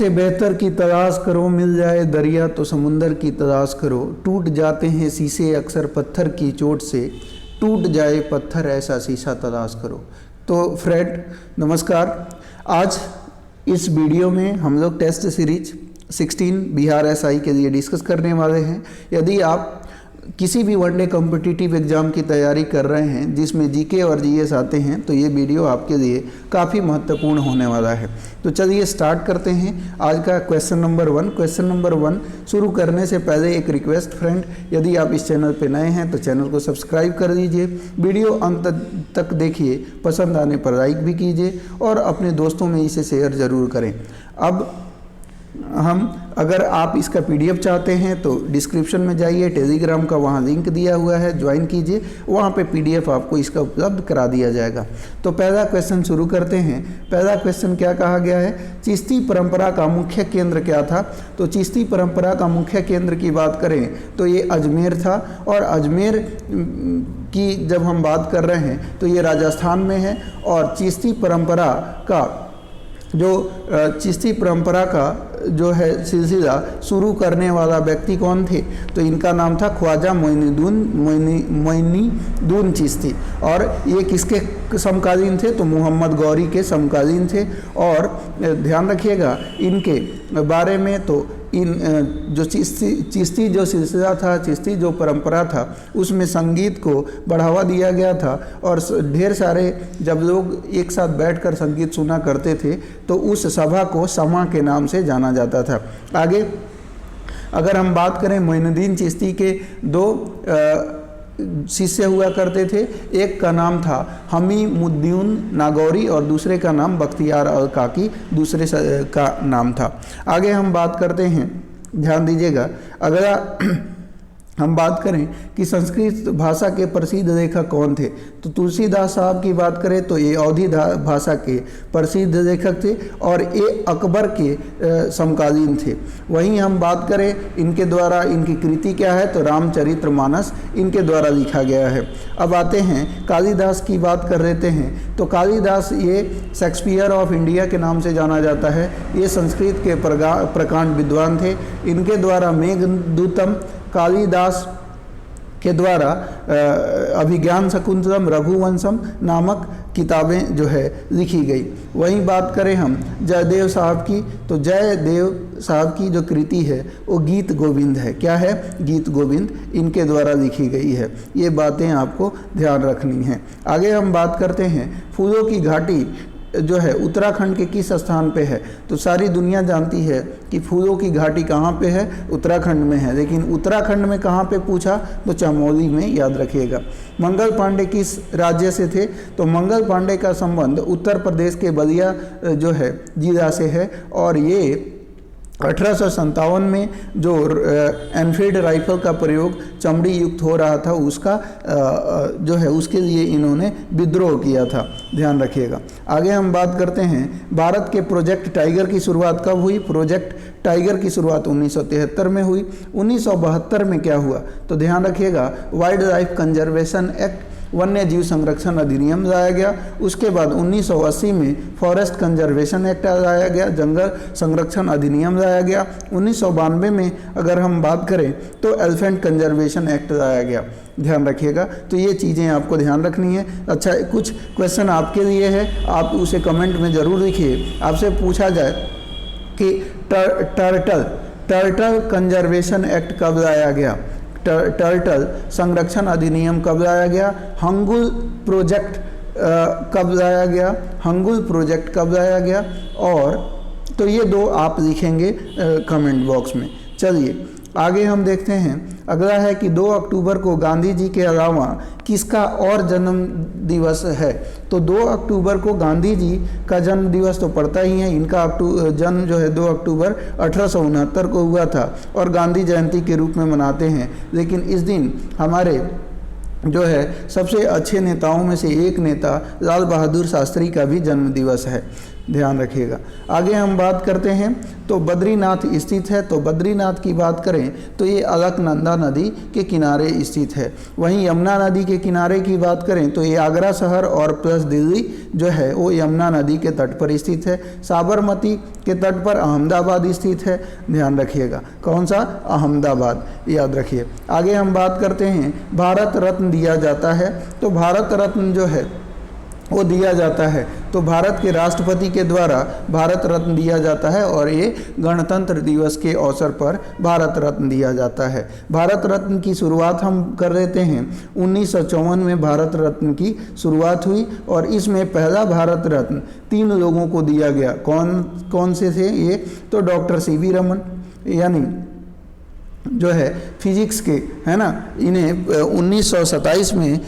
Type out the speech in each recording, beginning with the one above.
से बेहतर की तलाश करो, मिल जाए दरिया तो समुंदर की तलाश करो। टूट जाते हैं शीशे अक्सर पत्थर की चोट से, टूट जाए पत्थर ऐसा शीशा तलाश करो। तो फ्रेंड नमस्कार, आज इस वीडियो में हम लोग टेस्ट सीरीज 16 बिहार एसआई के लिए डिस्कस करने वाले हैं। यदि आप किसी भी वनडे कॉम्पिटिटिव एग्ज़ाम की तैयारी कर रहे हैं जिसमें जीके और जीएस आते हैं तो ये वीडियो आपके लिए काफ़ी महत्वपूर्ण होने वाला है। तो चलिए स्टार्ट करते हैं आज का क्वेश्चन नंबर 1। क्वेश्चन नंबर 1 शुरू करने से पहले एक रिक्वेस्ट फ्रेंड, यदि आप इस चैनल पर नए हैं तो चैनल को सब्सक्राइब कर दीजिए, वीडियो अंत तक देखिए, पसंद आने पर लाइक भी कीजिए और अपने दोस्तों में इसे शेयर ज़रूर करें। अब अगर आप इसका पीडीएफ चाहते हैं तो डिस्क्रिप्शन में जाइए, टेलीग्राम का वहाँ लिंक दिया हुआ है, ज्वाइन कीजिए, वहाँ पे पीडीएफ आपको इसका उपलब्ध करा दिया जाएगा। तो पहला क्वेश्चन शुरू करते हैं। पहला क्वेश्चन क्या कहा गया है, चिश्ती परंपरा का मुख्य केंद्र क्या था। तो चिश्ती परंपरा का मुख्य केंद्र की बात करें तो ये अजमेर था, और अजमेर की जब हम बात कर रहे हैं तो ये राजस्थान में है। और चिश्ती परंपरा का जो है सिलसिला शुरू करने वाला व्यक्ति कौन थे, तो इनका नाम था ख्वाजा मोइनुद्दीन चिश्ती। और ये किसके समकालीन थे, तो मोहम्मद गौरी के समकालीन थे। और ध्यान रखिएगा इनके बारे में, तो इन जो चिश्ती जो सिलसिला था, चिश्ती जो परंपरा था, उसमें संगीत को बढ़ावा दिया गया था। और ढेर सारे जब लोग एक साथ बैठकर संगीत सुना करते थे तो उस सभा को समा के नाम से जाना जाता था। आगे अगर हम बात करें, मोइनुद्दीन चिश्ती के दो शिष्य हुआ करते थे। एक का नाम था हमीमुद्दीन नागौरी और दूसरे का नाम बख्तियार अल काकी दूसरे का नाम था। आगे हम बात करते हैं, ध्यान दीजिएगा, अगला हम बात करें कि संस्कृत भाषा के प्रसिद्ध लेखक कौन थे, तो तुलसीदास साहब की बात करें तो ये अवधी भाषा के प्रसिद्ध लेखक थे और ये अकबर के समकालीन थे। वहीं हम बात करें इनके द्वारा, इनकी कृति क्या है, तो रामचरितमानस इनके द्वारा लिखा गया है। अब आते हैं कालिदास की बात कर लेते हैं। तो कालिदास ये शेक्सपियर ऑफ इंडिया के नाम से जाना जाता है। ये संस्कृत के प्रकांड विद्वान थे। इनके द्वारा मेघदूतम, कालिदास के द्वारा अभिज्ञान शकुंतलम, रघुवंशम नामक किताबें जो है लिखी गई। वहीं बात करें हम जयदेव साहब की, तो जयदेव साहब की जो कृति है वो गीत गोविंद है। क्या है, गीत गोविंद इनके द्वारा लिखी गई है। ये बातें आपको ध्यान रखनी है। आगे हम बात करते हैं, फूलों की घाटी जो है उत्तराखंड के किस स्थान पे है, तो सारी दुनिया जानती है कि फूलों की घाटी कहाँ पे है, उत्तराखंड में है। लेकिन उत्तराखंड में कहाँ पे पूछा, तो चमोली में, याद रखिएगा। मंगल पांडे किस राज्य से थे, तो मंगल पांडे का संबंध उत्तर प्रदेश के बलिया जो है जिला से है। और ये 1857 में जो एनफील्ड राइफल का प्रयोग चमड़ी युक्त हो रहा था उसका जो है उसके लिए इन्होंने विद्रोह किया था, ध्यान रखिएगा। आगे हम बात करते हैं, भारत के प्रोजेक्ट टाइगर की शुरुआत कब हुई। प्रोजेक्ट टाइगर की शुरुआत 1973 में हुई। 1972 में क्या हुआ, तो ध्यान रखिएगा, वाइल्ड लाइफ कंजर्वेशन एक्ट, वन्य जीव संरक्षण अधिनियम लाया गया। उसके बाद 1980 में फॉरेस्ट कंजर्वेशन एक्ट लाया गया, जंगल संरक्षण अधिनियम लाया गया। 1992 में अगर हम बात करें तो एलिफेंट कंजर्वेशन एक्ट लाया गया, ध्यान रखिएगा। तो ये चीज़ें आपको ध्यान रखनी है। अच्छा, कुछ क्वेश्चन आपके लिए है, आप उसे कमेंट में ज़रूर लिखिए। आपसे पूछा जाए कि टर्टल कंजर्वेशन एक्ट कब लाया गया, टर्टल संरक्षण अधिनियम कब लाया गया, हंगुल प्रोजेक्ट कब लाया गया, हंगुल प्रोजेक्ट कब लाया गया, और तो ये दो आप लिखेंगे कमेंट बॉक्स में। चलिए आगे हम देखते हैं, अगला है कि 2 अक्टूबर को गांधी जी के अलावा किसका और जन्म दिवस है। तो 2 अक्टूबर को गांधी जी का जन्म दिवस तो पड़ता ही है। इनका जन्म जो है 2 अक्टूबर 1869 को हुआ था और गांधी जयंती के रूप में मनाते हैं। लेकिन इस दिन हमारे जो है सबसे अच्छे नेताओं में से एक नेता लाल बहादुर शास्त्री का भी जन्म दिवस है। ध्यान रखिएगा। आगे हम बात करते हैं तो बद्रीनाथ स्थित है। तो बद्रीनाथ की बात करें तो ये अलकनंदा नदी के किनारे स्थित है। वहीं यमुना नदी के किनारे की बात करें तो ये आगरा शहर और प्लस दिल्ली जो है वो यमुना नदी के तट पर स्थित है। साबरमती के तट पर अहमदाबाद स्थित है, ध्यान रखिएगा। कौन सा? अहमदाबाद, याद रखिए। आगे हम बात करते हैं भारत रत्न दिया जाता है। तो भारत रत्न जो है वो दिया जाता है तो भारत के राष्ट्रपति के द्वारा भारत रत्न दिया जाता है और ये गणतंत्र दिवस के अवसर पर भारत रत्न दिया जाता है। भारत रत्न की शुरुआत हम कर देते हैं 1954 में भारत रत्न की शुरुआत हुई और इसमें पहला भारत रत्न 3 लोगों को दिया गया। कौन कौन से थे ये? तो डॉक्टर सीवी रमन यानी जो है फिजिक्स के, है ना, इन्हें 1927 में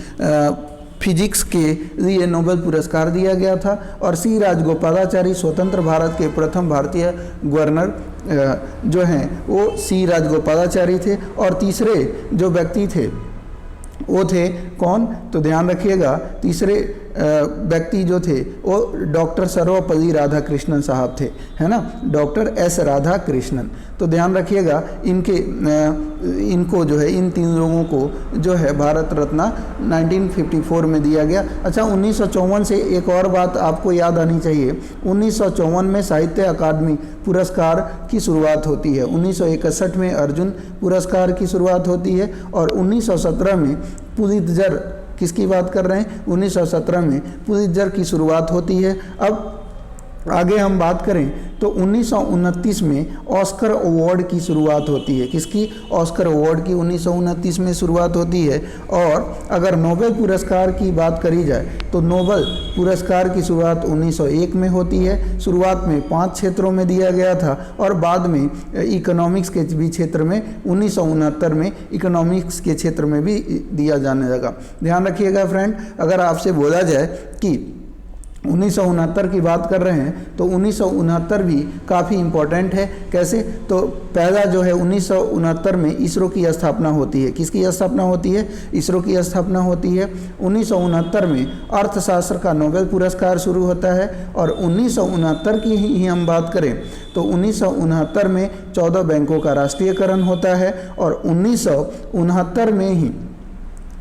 फिजिक्स के लिए नोबेल पुरस्कार दिया गया था। और सी राजगोपालाचारी स्वतंत्र भारत के प्रथम भारतीय गवर्नर जो हैं वो सी राजगोपालाचारी थे। और तीसरे जो व्यक्ति थे वो थे कौन? तो ध्यान रखिएगा, तीसरे व्यक्ति जो थे वो डॉक्टर सर्वपल्ली राधाकृष्णन साहब थे, है ना, डॉक्टर एस राधाकृष्णन। तो ध्यान रखिएगा इनको जो है, इन 3 लोगों को जो है भारत रत्न 1954 में दिया गया। अच्छा, 1954 से एक और बात आपको याद आनी चाहिए। 1954 में साहित्य अकादमी पुरस्कार की शुरुआत होती है। 1961 में अर्जुन पुरस्कार की शुरुआत होती है और 1917 में पुलित्जर, किसकी बात कर रहे हैं? 1917 में पुलित्जर की शुरुआत होती है। अब आगे हम बात करें तो 1929 में ऑस्कर अवार्ड की शुरुआत होती है। किसकी? ऑस्कर अवार्ड की 1929 में शुरुआत होती है। और अगर नोबेल पुरस्कार की बात करी जाए तो नोबेल पुरस्कार की शुरुआत 1901 में होती है। शुरुआत में 5 क्षेत्रों में दिया गया था और बाद में इकोनॉमिक्स के भी क्षेत्र में 1969 में इकोनॉमिक्स के क्षेत्र में भी दिया जाने लगा। ध्यान रखिएगा फ्रेंड, अगर आपसे बोला जाए कि 1969 की बात कर रहे हैं तो 1969 भी काफ़ी इम्पोर्टेंट है। कैसे? तो पहला जो है 1969 में इसरो की स्थापना होती है। किसकी स्थापना होती है? इसरो की स्थापना होती है। 1969 में अर्थशास्त्र का नोबेल पुरस्कार शुरू होता है। और 1969 की ही हम बात करें तो 1969 में 14 बैंकों का राष्ट्रीयकरण होता है। और 1969 में ही,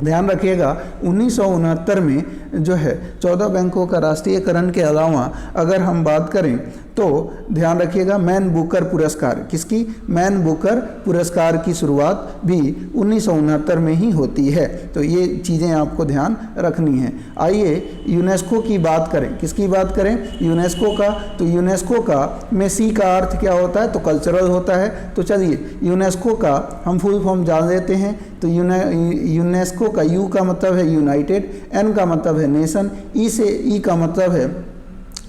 ध्यान रखिएगा, 1969 में जो है 14 बैंकों का राष्ट्रीयकरण के अलावा अगर हम बात करें तो ध्यान रखिएगा मैन बुकर पुरस्कार, किसकी? मैन बुकर पुरस्कार की शुरुआत भी 1969 में ही होती है। तो ये चीज़ें आपको ध्यान रखनी है। आइए यूनेस्को की बात करें। किसकी बात करें? यूनेस्को का। तो यूनेस्को का में सी का अर्थ क्या होता है? तो कल्चरल होता है। तो चलिए यूनेस्को का हम फुल फॉर्म जान लेते हैं। तो यूनेस्को का यू का मतलब है यूनाइटेड, एन का मतलब है नेशन, ई का मतलब है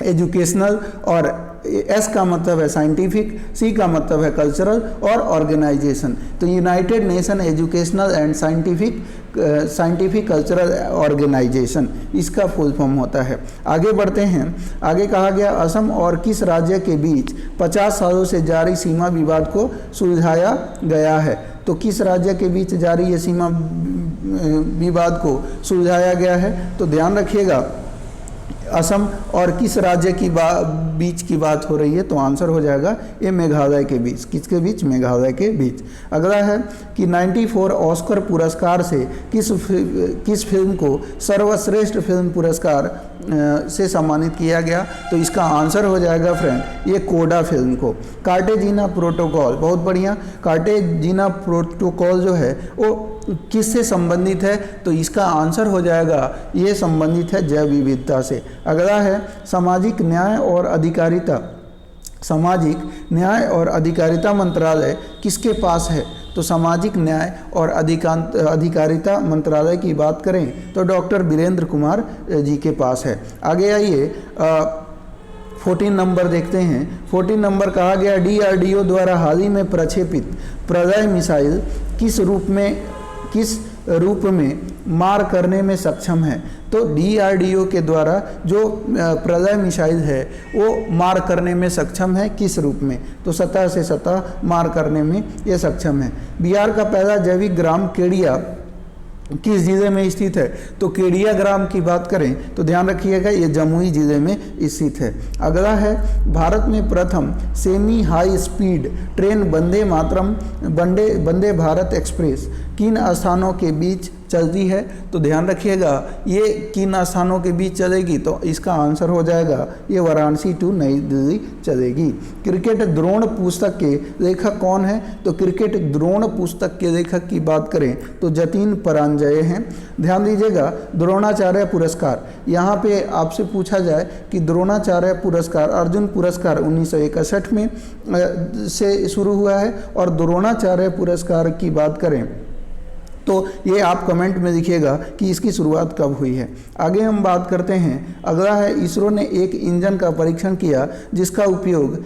एजुकेशनल और एस का मतलब है साइंटिफिक, सी का मतलब है कल्चरल और ऑर्गेनाइजेशन। तो United Nation Educational and Scientific Cultural Organization इसका फुल फॉर्म होता है। आगे बढ़ते हैं। आगे कहा गया असम और किस राज्य के बीच 50 सालों से जारी सीमा विवाद को सुलझाया गया है? तो किस राज्य के बीच जारी ये सीमा विवाद को सुलझाया गया है? तो ध्यान रखिएगा, असम और किस राज्य की बीच की बात हो रही है? तो आंसर हो जाएगा ये मेघालय के बीच। किसके बीच? मेघालय के बीच। अगला है कि 94 ऑस्कर पुरस्कार से किस फिल्म को सर्वश्रेष्ठ फिल्म पुरस्कार से सम्मानित किया गया? तो इसका आंसर हो जाएगा फ्रेंड ये कोडा फिल्म को। कार्टेजिना प्रोटोकॉल, बहुत बढ़िया। कार्टेजिना प्रोटोकॉल जो है वो किससे संबंधित है? तो इसका आंसर हो जाएगा ये संबंधित है जैव विविधता से। अगला है सामाजिक न्याय और अधिकारिता। सामाजिक न्याय और अधिकारिता मंत्रालय किसके पास है? तो सामाजिक न्याय और अधिकारिता मंत्रालय की बात करें तो डॉक्टर वीरेंद्र कुमार जी के पास है। आगे आइए 14 नंबर देखते हैं। 14 नंबर कहा गया DRDO द्वारा हाल ही में प्रक्षेपित प्रलय मिसाइल किस रूप में मार करने में सक्षम है? तो DRDO के द्वारा जो प्रलय मिसाइल है वो मार करने में सक्षम है। किस रूप में? तो सतह से सतह मार करने में ये सक्षम है। बिहार का पहला जैविक ग्राम केडिया किस ज़िले में स्थित है? तो केडिया ग्राम की बात करें तो ध्यान रखिएगा ये जमुई ज़िले में स्थित है। अगला है भारत में प्रथम semi high speed train Vande Bharat express किन स्थानों के बीच चलती है? तो ध्यान रखिएगा ये किन स्थानों के बीच चलेगी? तो इसका आंसर हो जाएगा ये वाराणसी टू नई दिल्ली चलेगी। क्रिकेट द्रोण पुस्तक के लेखक कौन है? तो क्रिकेट द्रोण पुस्तक के लेखक की बात करें तो जतिन परांजय हैं। ध्यान दीजिएगा द्रोणाचार्य पुरस्कार, यहाँ पे आपसे पूछा जाए कि द्रोणाचार्य पुरस्कार अर्जुन पुरस्कार 1961 में से शुरू हुआ है और द्रोणाचार्य पुरस्कार की बात करें तो ये आप कमेंट में लिखिएगा कि इसकी शुरुआत कब हुई है। आगे हम बात करते हैं। अगला है इसरो ने एक इंजन का परीक्षण किया जिसका उपयोग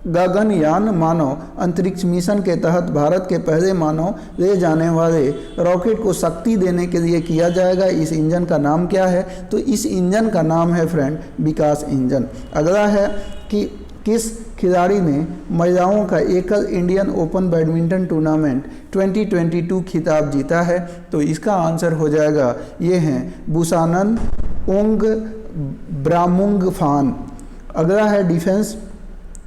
गगनयान मानव अंतरिक्ष मिशन के तहत भारत के पहले मानव ले जाने वाले रॉकेट को शक्ति देने के लिए किया जाएगा। इस इंजन का नाम क्या है? तो इस इंजन का नाम है फ्रेंड विकास इंजन। अगला है कि किस खिलाड़ी ने महिलाओं का एकल इंडियन ओपन बैडमिंटन टूर्नामेंट 2022 खिताब जीता है? तो इसका आंसर हो जाएगा ये हैं बुसानन ओंग ब्रामुंगफान। अगला है डिफेंस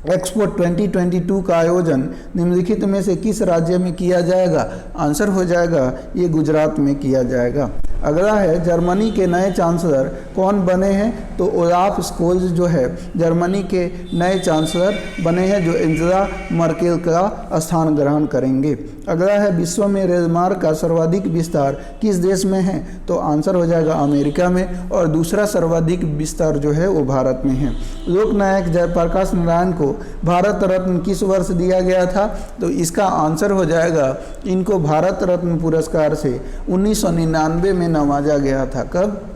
एक्सपो 2022 का आयोजन निम्नलिखित में से किस राज्य में किया जाएगा? आंसर हो जाएगा ये गुजरात में किया जाएगा। अगला है जर्मनी के नए चांसलर कौन बने हैं? तो ओलाफ स्कोल्ज जो है जर्मनी के नए चांसलर बने हैं जो एंजेला मर्केल का स्थान ग्रहण करेंगे। अगला है विश्व में रेलमार्ग का सर्वाधिक विस्तार किस देश में है? तो आंसर हो जाएगा अमेरिका में और दूसरा सर्वाधिक विस्तार जो है वो भारत में है। लोकनायक जयप्रकाश नारायण को भारत रत्न किस वर्ष दिया गया था? तो इसका आंसर हो जाएगा इनको भारत रत्न पुरस्कार से 1999 में नवाजा गया था। कब?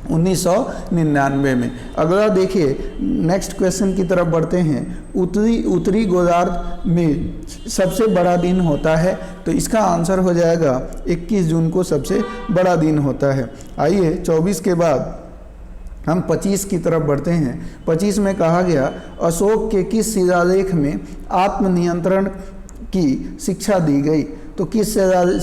1999 में। अगला देखिए नेक्स्ट क्वेश्चन की तरफ बढ़ते हैं। उत्तरी गोलार्ध में सबसे बड़ा दिन होता है? तो इसका आंसर हो जाएगा 21 जून को सबसे बड़ा दिन होता है। आइए 24 के बाद हम 25 की तरफ बढ़ते हैं। 25 में कहा गया अशोक के किस शिलालेख में आत्मनियंत्रण की शिक्षा दी गई? तो किस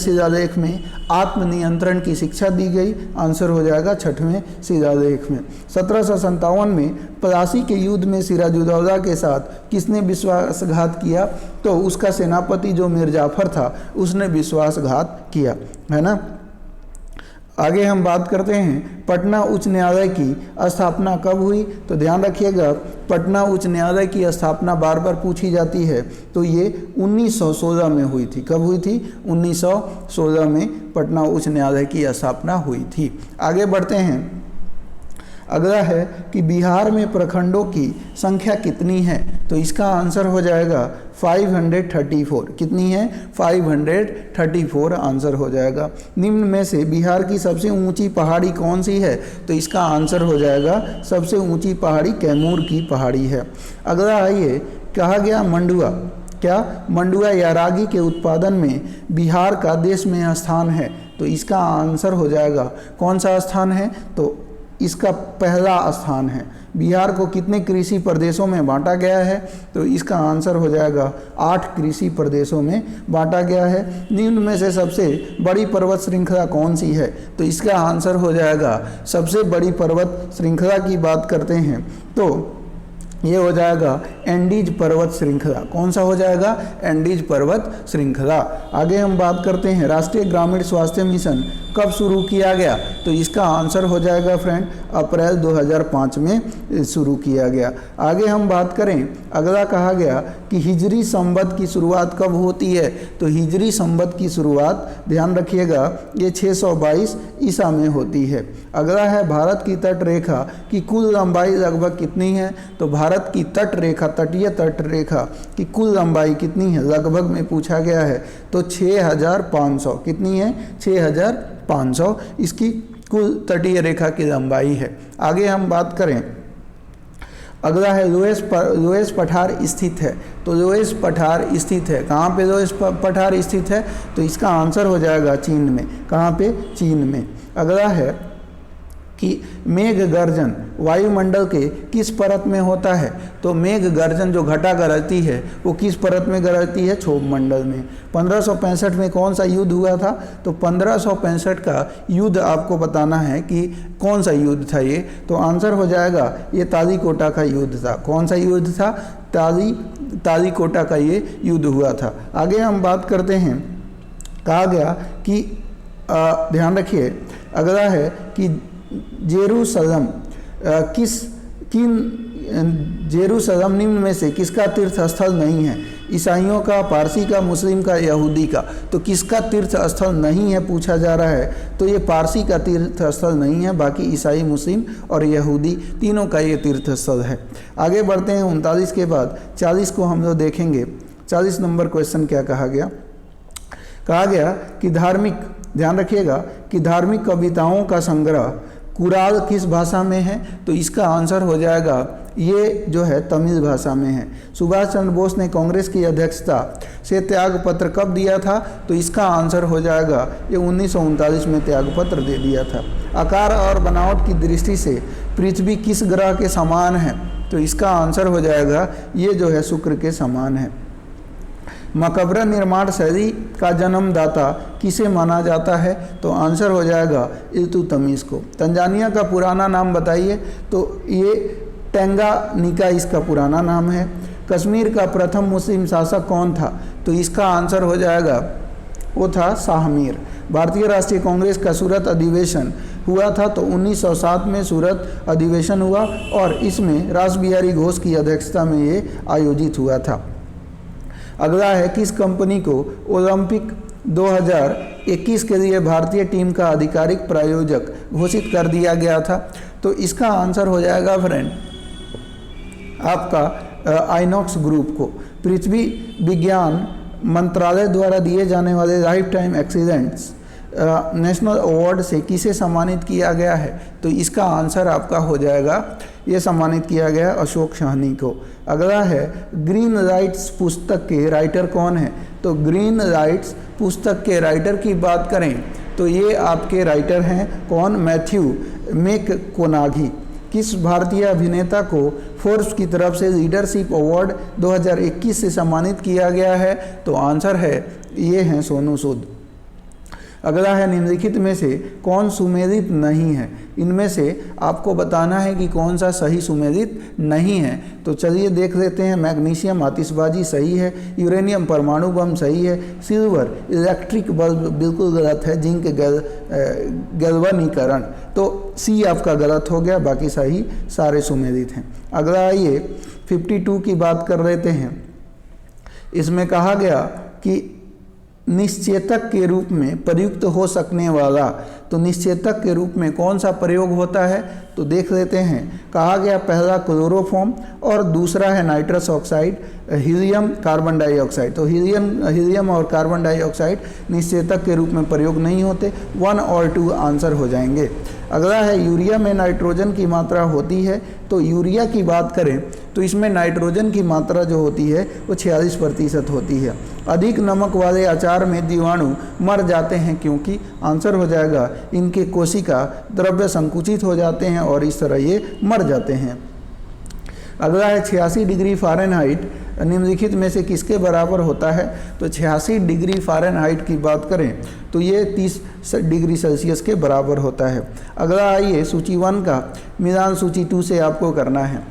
शिलालेख में आत्मनियंत्रण की शिक्षा दी गई? आंसर हो जाएगा 6वें शिलालेख में। 1757 में प्लासी के युद्ध में सिराजुद्दौला के साथ किसने विश्वासघात किया? तो उसका सेनापति जो मीर जाफर था उसने विश्वासघात किया, है ना। आगे हम बात करते हैं पटना उच्च न्यायालय की स्थापना कब हुई? तो ध्यान रखिएगा पटना उच्च न्यायालय की स्थापना बार बार पूछी जाती है, तो ये 1916 में हुई थी। कब हुई थी? 1916 में पटना उच्च न्यायालय की स्थापना हुई थी। आगे बढ़ते हैं। अगला है कि बिहार में प्रखंडों की संख्या कितनी है? तो इसका आंसर हो जाएगा 534। कितनी है? 534 आंसर हो जाएगा। निम्न में से बिहार की सबसे ऊंची पहाड़ी कौन सी है? तो इसका आंसर हो जाएगा सबसे ऊंची पहाड़ी कैमूर की पहाड़ी है। अगला आइए, कहा गया मंडुआ, क्या मंडुआ या रागी के उत्पादन में बिहार का देश में स्थान है? तो इसका आंसर हो जाएगा कौन सा स्थान है? तो इसका पहला स्थान है। बिहार को कितने कृषि प्रदेशों में बांटा गया है? तो इसका आंसर हो जाएगा 8 कृषि प्रदेशों में बांटा गया है। निम्न में से सबसे बड़ी पर्वत श्रृंखला कौन सी है? तो इसका आंसर हो जाएगा सबसे बड़ी पर्वत श्रृंखला की बात करते हैं तो ये हो जाएगा एंडीज पर्वत श्रृंखला। कौन सा हो जाएगा? एंडीज पर्वत श्रृंखला। आगे हम बात करते हैं राष्ट्रीय ग्रामीण स्वास्थ्य मिशन कब शुरू किया गया? तो इसका आंसर हो जाएगा फ्रेंड अप्रैल 2005 में शुरू किया गया। आगे हम बात करें, अगला कहा गया कि हिजरी संवत की शुरुआत कब होती है? तो हिजरी संवत की शुरुआत ध्यान रखिएगा ये 622 ईसा में होती है। अगला है भारत की तट रेखा की कुल लंबाई लगभग कितनी है? तो भारत की तट रेखा, तटीय तट रेखा की कुल लंबाई कितनी है लगभग में पूछा गया है, तो 6500। कितनी है? 6500 इसकी कुल तटीय रेखा की लंबाई है। आगे हम बात करें, अगला है लोएस पठार स्थित है। तो लोएस पठार स्थित है कहाँ पे? लोएस पठार स्थित है तो इसका आंसर हो जाएगा चीन में। कहाँ पे? चीन में। अगला है कि मेघ गर्जन वायुमंडल के किस परत में होता है। तो मेघ गर्जन जो घटा गरजती है वो किस परत में गरजती है, क्षोभ मंडल में। 1565 में कौन सा युद्ध हुआ था, तो 1565 का युद्ध आपको बताना है कि कौन सा युद्ध था ये। तो आंसर हो जाएगा ये तालीकोटा का युद्ध था। कौन सा युद्ध था, तालीकोटा का ये युद्ध हुआ था। आगे हम बात करते हैं, कहा गया कि ध्यान रखिए, अगला है कि जेरूसलम जेरूसलम निम्न में से किसका तीर्थ स्थल नहीं है। ईसाइयों का, पारसी का, मुस्लिम का, यहूदी का। तो किसका तीर्थ स्थल नहीं है पूछा जा रहा है, तो ये पारसी का तीर्थ स्थल नहीं है, बाकी ईसाई, मुस्लिम और यहूदी तीनों का ये तीर्थ स्थल है। आगे बढ़ते हैं 39 के बाद 40 को हम लोग देखेंगे। 40 नंबर क्वेश्चन क्या कहा गया, कहा गया कि धार्मिक, ध्यान रखिएगा, कि धार्मिक कविताओं का संग्रह कुराल किस भाषा में है। तो इसका आंसर हो जाएगा ये जो है तमिल भाषा में है। सुभाष चंद्र बोस ने कांग्रेस की अध्यक्षता से त्याग पत्र कब दिया था, तो इसका आंसर हो जाएगा ये 1939 में त्याग पत्र दे दिया था। आकार और बनावट की दृष्टि से पृथ्वी किस ग्रह के समान है, तो इसका आंसर हो जाएगा ये जो है शुक्र के समान है। मकबरा निर्माण शैली का जन्मदाता किसे माना जाता है, तो आंसर हो जाएगा इल्तुतमिश को। तंजानिया का पुराना नाम बताइए, तो ये टेंगानिका इसका पुराना नाम है। कश्मीर का प्रथम मुस्लिम शासक कौन था, तो इसका आंसर हो जाएगा वो था शाह मीर। भारतीय राष्ट्रीय कांग्रेस का सूरत अधिवेशन हुआ था, तो 1907 में सूरत अधिवेशन हुआ और इसमें रास बिहारी घोष की अध्यक्षता में ये आयोजित हुआ था। अगला है, किस कंपनी को ओलंपिक 2021 के लिए भारतीय टीम का आधिकारिक प्रायोजक घोषित कर दिया गया था, तो इसका आंसर हो जाएगा फ्रेंड आपका आइनॉक्स ग्रुप को। पृथ्वी विज्ञान मंत्रालय द्वारा दिए जाने वाले life time excellence national award से किसे सम्मानित किया गया है, तो इसका आंसर आपका हो जाएगा ये सम्मानित किया गया अशोक सहनी को। अगला है, ग्रीन राइट्स पुस्तक के राइटर कौन है, तो ग्रीन राइट्स पुस्तक के राइटर की बात करें तो ये आपके राइटर हैं कौन, मैथ्यू मैककोनाघी। किस भारतीय अभिनेता को फोर्ब्स की तरफ से लीडरशिप अवार्ड 2021 से सम्मानित किया गया है, तो आंसर है ये हैं सोनू सूद। अगला है, निम्नलिखित में से कौन सुमेलित नहीं है। इनमें से आपको बताना है कि कौन सा सही सुमेलित नहीं है। तो चलिए देख लेते हैं। मैग्नीशियम आतिशबाजी सही है, यूरेनियम परमाणु बम सही है, सिल्वर इलेक्ट्रिक बल्ब बिल्कुल गलत है, जिंक गैल्वनीकरण, तो सी आपका गलत हो गया, बाकी सही सारे सुमेलित हैं। अगला आइए 52 की बात कर लेते हैं। इसमें कहा गया कि निश्चेतक के रूप में प्रयुक्त हो सकने वाला, तो निश्चेतक के रूप में कौन सा प्रयोग होता है, तो देख लेते हैं। कहा गया पहला क्लोरोफॉर्म और दूसरा है nitrous oxide, helium, carbon dioxide. तो हीलियम और कार्बन डाइऑक्साइड निश्चेतक के रूप में प्रयोग नहीं होते, 1 और 2 आंसर हो जाएंगे। अगला है, यूरिया में नाइट्रोजन की मात्रा होती है, तो यूरिया की बात करें तो इसमें नाइट्रोजन की मात्रा जो होती है वो 46% होती है। अधिक नमक वाले अचार में जीवाणु मर जाते हैं क्योंकि, आंसर हो जाएगा इनके कोशिका द्रव्य संकुचित हो जाते हैं और इस तरह ये मर जाते हैं। अगला है 86 डिग्री फ़ारेनहाइट निम्नलिखित में से किसके बराबर होता है, तो 86 डिग्री फ़ारेनहाइट की बात करें तो ये 30 डिग्री सेल्सियस के बराबर होता है। अगला आइए सूची 1 का मिलान सूची 2 से आपको करना है।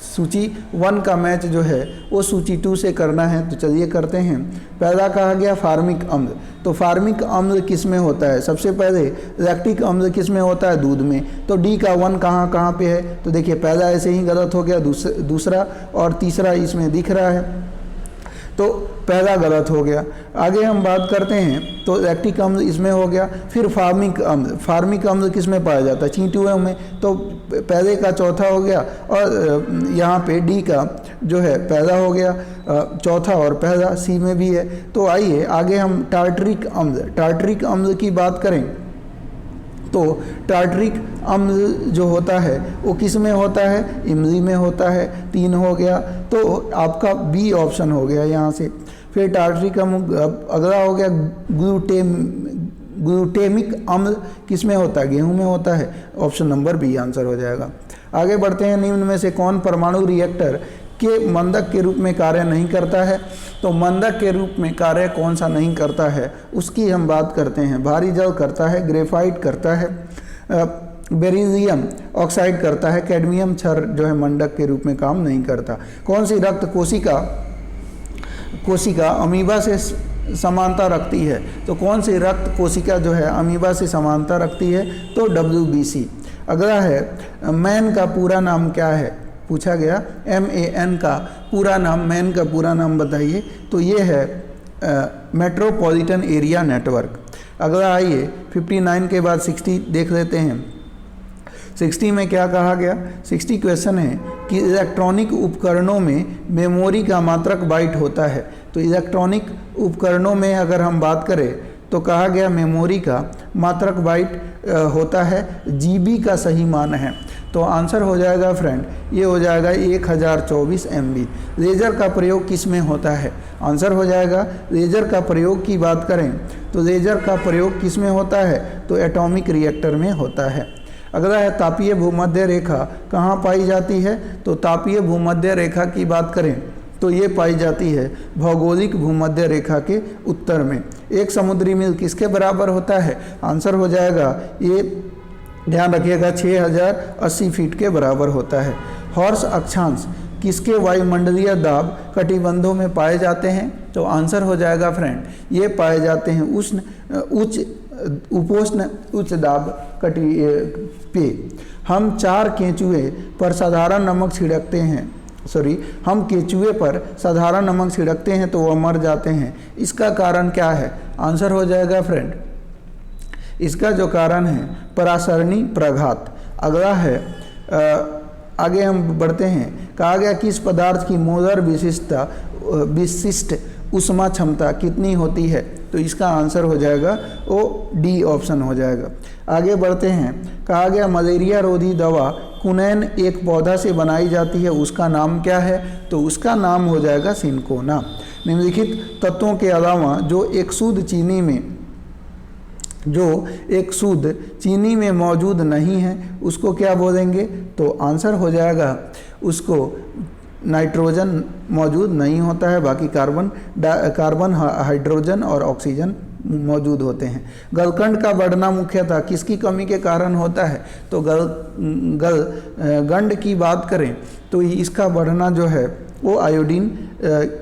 सूची 1 का मैच जो है वो सूची 2 से करना है, तो चलिए करते हैं। पहला कहा गया फार्मिक अम्ल, तो फार्मिक अम्ल किस में होता है, सबसे पहले लैक्टिक अम्ल किस में होता है, दूध में। तो डी का 1 कहाँ पे है, तो देखिए पहला ऐसे ही गलत हो गया, दूसरा और तीसरा इसमें दिख रहा है, तो पहला गलत हो गया। आगे हम बात करते हैं तो लैक्टिक अम्ल इसमें हो गया। फिर फार्मिक अम्ल किस में पाया जाता है, चींटियों में, तो पहले का चौथा हो गया और यहाँ पे डी का जो है पहला हो गया, चौथा और पहला सी में भी है। तो आइए आगे हम टार्टरिक अम्ल की बात करें तो टार्टरिक अम्ल जो होता है वो किस में होता है, इमली में होता है, 3 हो गया, तो आपका बी ऑप्शन हो गया यहाँ से। फिर टार्टरिक अम्ल, अगला हो गया ग्लूटेमिक अम्ल किस में होता है? गेहूं में होता है। ऑप्शन नंबर बी आंसर हो जाएगा। आगे बढ़ते हैं। निम्न में से कौन परमाणु रिएक्टर के मंदक के रूप में कार्य नहीं करता है? तो मंदक के रूप में कार्य कौन सा नहीं करता है उसकी हम बात करते हैं। भारी जल करता है, ग्रेफाइट करता है, बेरिलियम ऑक्साइड करता है, कैडमियम क्षार जो है मंडक के रूप में काम नहीं करता। कौन सी रक्त कोशिका अमीबा से समानता रखती है? तो कौन सी रक्त कोशिका जो है अमीबा से समानता रखती है? तो WBC। अगला है मैन का पूरा नाम क्या है? पूछा गया MAN का पूरा नाम, मैन का पूरा नाम बताइए। तो ये है मेट्रोपॉलिटन एरिया नेटवर्क। अगला आइए 59 के बाद 60 देख लेते हैं। 60 में क्या कहा गया? 60 क्वेश्चन है कि इलेक्ट्रॉनिक उपकरणों में मेमोरी का मात्रक बाइट होता है। तो इलेक्ट्रॉनिक उपकरणों में अगर हम बात करें तो कहा गया मेमोरी का मात्रक बाइट होता है, GB का सही मान है। तो आंसर हो जाएगा फ्रेंड, ये हो जाएगा 1024 MB। लेज़र का प्रयोग किस में होता है? आंसर हो जाएगा लेज़र का प्रयोग की बात करें तो लेज़र का प्रयोग किस में होता है? तो एटॉमिक रिएक्टर में होता है। अगला है तापीय भूमध्य रेखा कहाँ पाई जाती है? तो तापीय भूमध्य रेखा की बात करें तो ये पाई जाती है भौगोलिक भूमध्य रेखा के उत्तर में। एक समुद्री मील किसके बराबर होता है? आंसर हो जाएगा, ये ध्यान रखिएगा, 6080 फीट के बराबर होता है। हॉर्स अक्षांश किसके वायुमंडलीय दाब कटिबंधों में पाए जाते हैं? तो आंसर हो जाएगा फ्रेंड, ये पाए जाते हैं उपोष्ण उच्च दाब कटी पे। हम 4 केंचुए पर साधारण नमक छिड़कते हैं, हम केचुए पर साधारण नमक छिड़कते हैं तो वह मर जाते हैं। इसका कारण क्या है? आंसर हो जाएगा फ्रेंड, इसका जो कारण है परासरणी प्रघात। अगला है आगे हम बढ़ते हैं। कहा गया किस पदार्थ की मोलर विशिष्ट उष्मा क्षमता कितनी होती है? तो इसका आंसर हो जाएगा वो D ऑप्शन हो जाएगा। आगे बढ़ते हैं। कहा गया मलेरिया रोधी दवा कुनैन एक पौधा से बनाई जाती है, उसका नाम क्या है? तो उसका नाम हो जाएगा सिनकोना। निम्नलिखित तत्वों के अलावा जो एक शुद्ध चीनी में मौजूद नहीं है उसको क्या बोलेंगे? तो आंसर हो जाएगा उसको नाइट्रोजन मौजूद नहीं होता है, बाकी कार्बन हाइड्रोजन और ऑक्सीजन मौजूद होते हैं। गलकंड का बढ़ना मुख्यतः किसकी कमी के कारण होता है? तो गंड की बात करें तो इसका बढ़ना जो है वो आयोडीन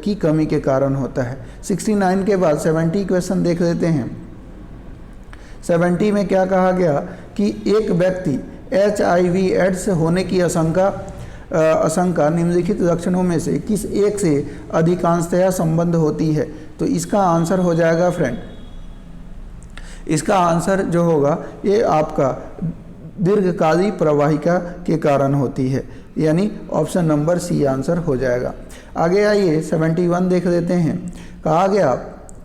की कमी के कारण होता है। 69 के बाद 70 क्वेश्चन देख लेते हैं। 70 में क्या कहा गया कि एक व्यक्ति HIV एड्स होने की आशंका निम्नलिखित लक्षणों में से किस एक से अधिकांशतया संबंध होती है? तो इसका आंसर हो जाएगा फ्रेंड, इसका आंसर जो होगा ये आपका दीर्घकालीन प्रवाहिका के कारण होती है, यानी ऑप्शन नंबर C आंसर हो जाएगा। आगे आइए 71 देख लेते हैं। कहा गया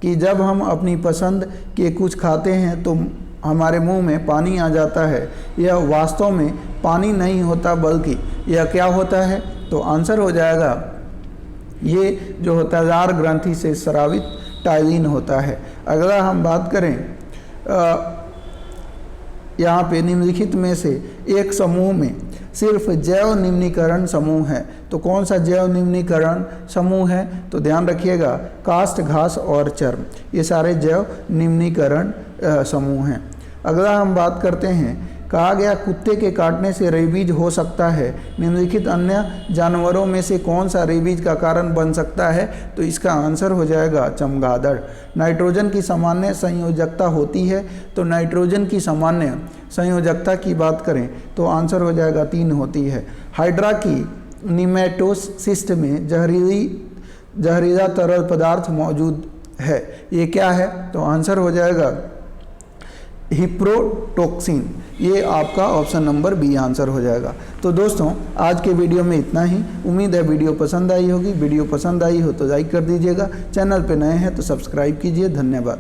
कि जब हम अपनी पसंद के कुछ खाते हैं तो हमारे मुंह में पानी आ जाता है, यह वास्तव में पानी नहीं होता बल्कि यह क्या होता है? तो आंसर हो जाएगा ये जो होता है लार ग्रंथि से स्रावित टाइलिन होता है। अगला हम बात करें यहाँ पे निम्नलिखित में से एक समूह में सिर्फ जैव निम्नीकरण समूह है, तो कौन सा जैव निम्नीकरण समूह है? तो ध्यान रखिएगा काष्ठ, घास और चर्म, ये सारे जैव निम्नीकरण समूह हैं। अगला हम बात करते हैं। कहा गया कुत्ते के काटने से रेबीज हो सकता है, निम्नलिखित अन्य जानवरों में से कौन सा रेबीज का कारण बन सकता है? तो इसका आंसर हो जाएगा चमगादड़। नाइट्रोजन की सामान्य संयोजकता होती है, तो नाइट्रोजन की सामान्य संयोजकता की बात करें तो आंसर हो जाएगा 3 होती है। हाइड्रा की निमेटोसिस्ट में जहरीला तरल पदार्थ मौजूद है, ये क्या है? तो आंसर हो जाएगा हिप्रोटोक्सिन, ये आपका ऑप्शन नंबर B आंसर हो जाएगा। तो दोस्तों आज के वीडियो में इतना ही। उम्मीद है वीडियो पसंद आई होगी। वीडियो पसंद आई हो तो लाइक कर दीजिएगा, चैनल पे नए हैं तो सब्सक्राइब कीजिए। धन्यवाद।